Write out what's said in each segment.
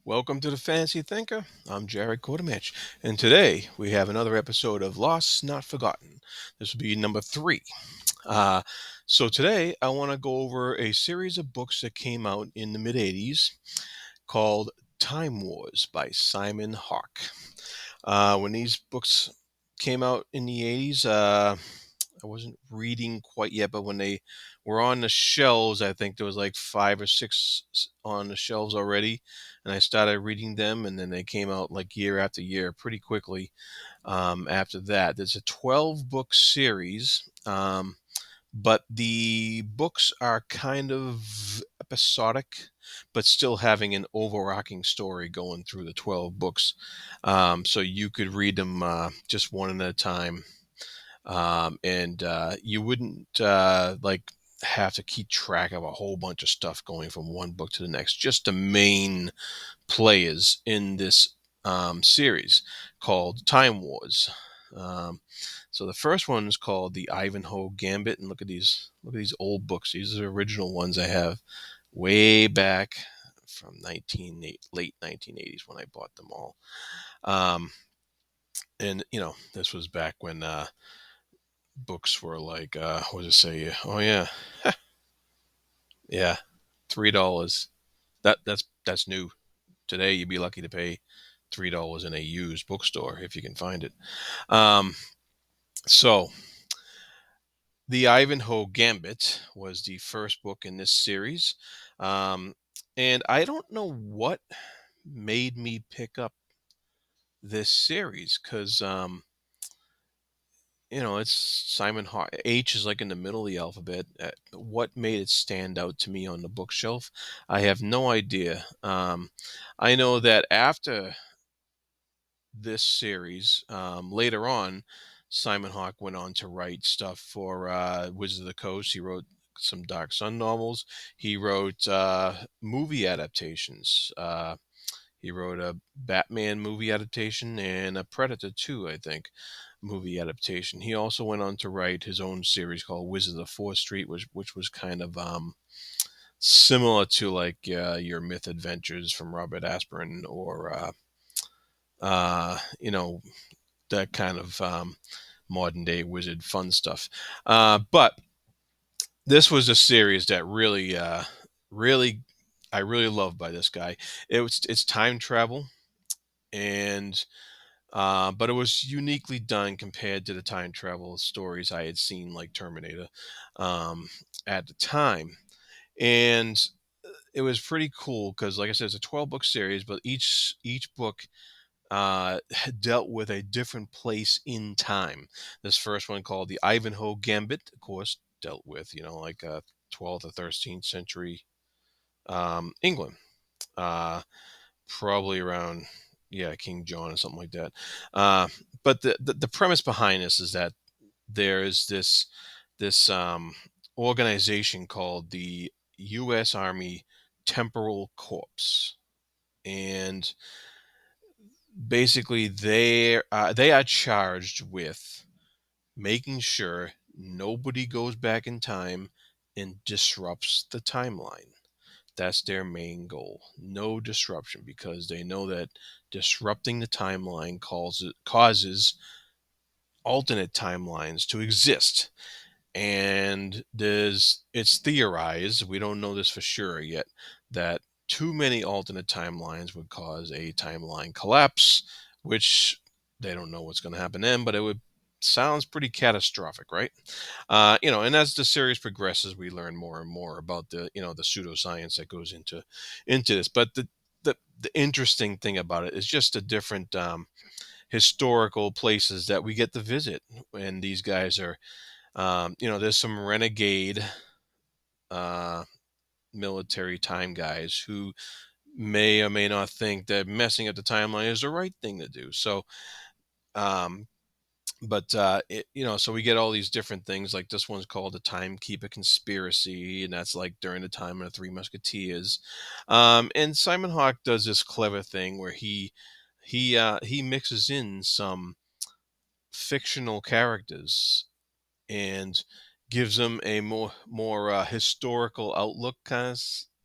Welcome to the Fantasy Thinker. I'm Jared Quartermatch, and today we have another episode of Lost Not Forgotten. This will be number 3. Uh, so today I want to go over a series of books that came out in the mid 80s called Time Wars by Simon Hawke. When these books came out in the 80s, I wasn't reading quite yet, but when they were on the shelves, I think there was like 5 or 6 on the shelves already, and I started reading them, and then they came out like year after year pretty quickly. After that, there's a 12-book series, but the books are kind of episodic, but still having an overarching story going through the 12 books. So you could read them just one at a time, and you wouldn't like have to keep track of a whole bunch of stuff going from one book to the next. Just the main players in this series called Time Wars. Um, so the first one is called the Ivanhoe Gambit, and look at these old books. These are the original ones I have way back from late 1980s when I bought them all. Um, and this was back when books were like what does it say? Oh yeah, yeah, $3. That's new. Today you'd be lucky to pay $3 in a used bookstore if you can find it. Um, so the Ivanhoe Gambit was the first book in this series, um, and I don't know what made me pick up this series because it's Simon H is like in the middle of the alphabet. What made it stand out to me on the bookshelf? I have no idea. I know that after this series, later on, Simon Hawke went on to write stuff for Wizards of the Coast. He wrote some Dark Sun novels. He wrote movie adaptations. He wrote a Batman movie adaptation and a Predator 2, I think, movie adaptation. He also went on to write his own series called Wizards of the Fourth Street, which was kind of similar to like your Myth Adventures from Robert Asprin, or that kind of modern day wizard fun stuff. But this was a series that really, I really loved by this guy. It's time travel, and but it was uniquely done compared to the time travel stories I had seen, like Terminator, um, at the time. And it was pretty cool because, like I said, it's a 12-book series, but each book dealt with a different place in time. This first one, called the Ivanhoe Gambit, of course, dealt with, 12th or 13th century England. Uh, Probably around, yeah, King John or something like that. Uh, but the premise behind this is that there's this organization called the U.S. Army Temporal Corps, and basically they are charged with making sure nobody goes back in time and disrupts the timeline. That's their main goal. No disruption, because they know that disrupting the timeline causes alternate timelines to exist. And it's theorized, we don't know this for sure yet, that too many alternate timelines would cause a timeline collapse, which they don't know what's going to happen then, but it would sounds pretty catastrophic, right? And as the series progresses, we learn more and more about the pseudoscience that goes into this. But the interesting thing about it is just the different historical places that we get to visit, and these guys are, there's some renegade uh, military time guys who may or may not think that messing up the timeline is the right thing to do. So, um, so we get all these different things. Like this one's called the Timekeeper Conspiracy, and that's like during the time of the Three Musketeers. And Simon Hawke does this clever thing where he mixes in some fictional characters and gives them a more historical outlook, kind of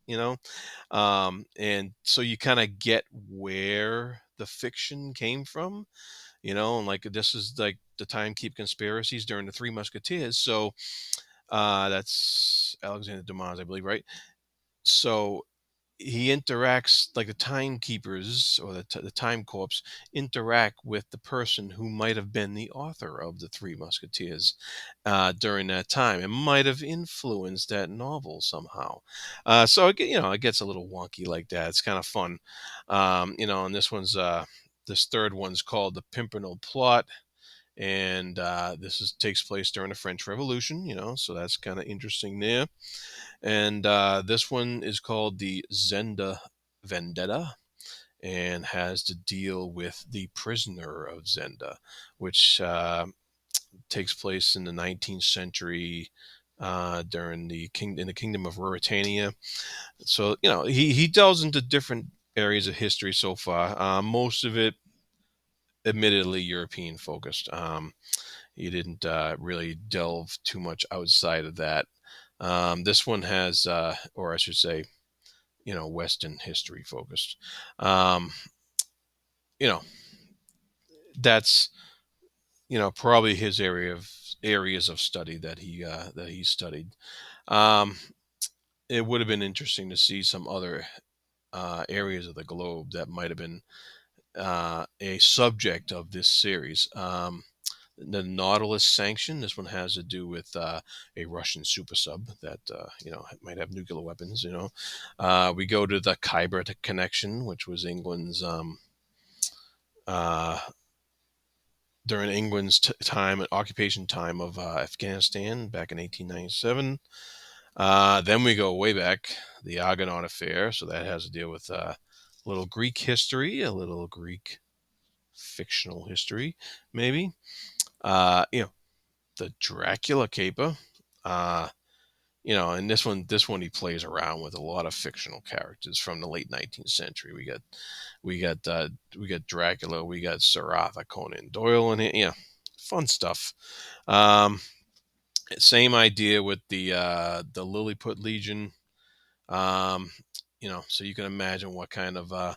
you know. And so you kind of get where the fiction came from, and like this is like the timekeep conspiracies during the Three Musketeers. So that's Alexander Dumas, I believe, right? So he interacts like the timekeepers or the time corps interact with the person who might have been the author of the Three Musketeers during that time. It might have influenced that novel somehow. So it gets a little wonky like that. It's kind of fun, and this third one's called the Pimpernel Plot, and takes place during the French Revolution. So that's kind of interesting there. And this one is called the Zenda Vendetta and has to deal with the prisoner of Zenda, which takes place in the 19th century during in the kingdom of Ruritania. So he delves into different areas of history so far. Most of it, admittedly, European focused. He didn't really delve too much outside of that. This one has, or I should say, Western history focused. Um, you know, that's probably his areas of study that he studied. Um, it would have been interesting to see some other areas of the globe that might have been a subject of this series. The Nautilus sanction. This one has to do with a Russian super sub that might have nuclear weapons. We go to the Khyber connection, which was England's uh, during England's time, occupation time of Afghanistan back in 1897. Then we go way back, the Argonaut affair. So that has to deal with a little Greek history, a little Greek fictional history, maybe. The Dracula caper. Uh, and this one he plays around with a lot of fictional characters from the late 19th century. We got Dracula, we got Sir Arthur Conan Doyle, and fun stuff. Um, Same idea with the Lilliput Legion. Um, so you can imagine what kind of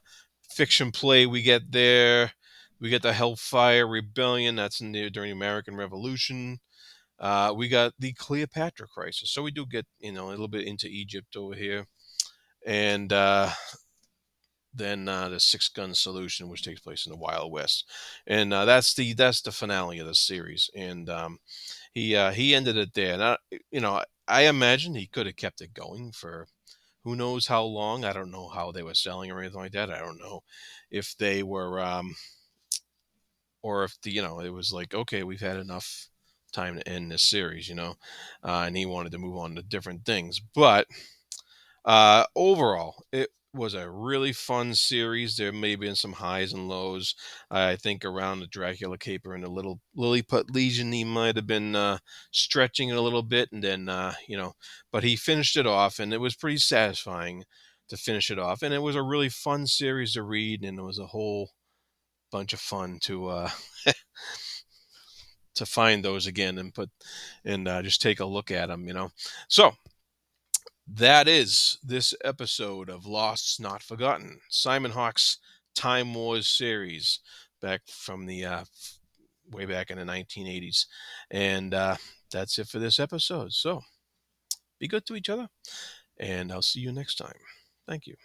fiction play we get there. We get the Hellfire Rebellion. That's during the American Revolution. We got the Cleopatra crisis. So we do get, a little bit into Egypt over here. And then the Six Gun Solution, which takes place in the Wild West. And that's the finale of the series. And he ended it there. And I imagine he could have kept it going for who knows how long. I don't know how they were selling or anything like that. I don't know if they were or if it was like, okay, we've had enough time to end this series, and he wanted to move on to different things. But overall, it was a really fun series. There may have been some highs and lows. I think around the Dracula caper and the little Lilliput Legion, he might have been stretching it a little bit, and then but he finished it off, and it was pretty satisfying to finish it off. And it was a really fun series to read, and it was a whole bunch of fun to find those again and just take a look at them. So that is this episode of Lost Not Forgotten, Simon Hawke's Time Wars series, back from the way back in the 1980s. And that's it for this episode. So be good to each other, and I'll see you next time. Thank you.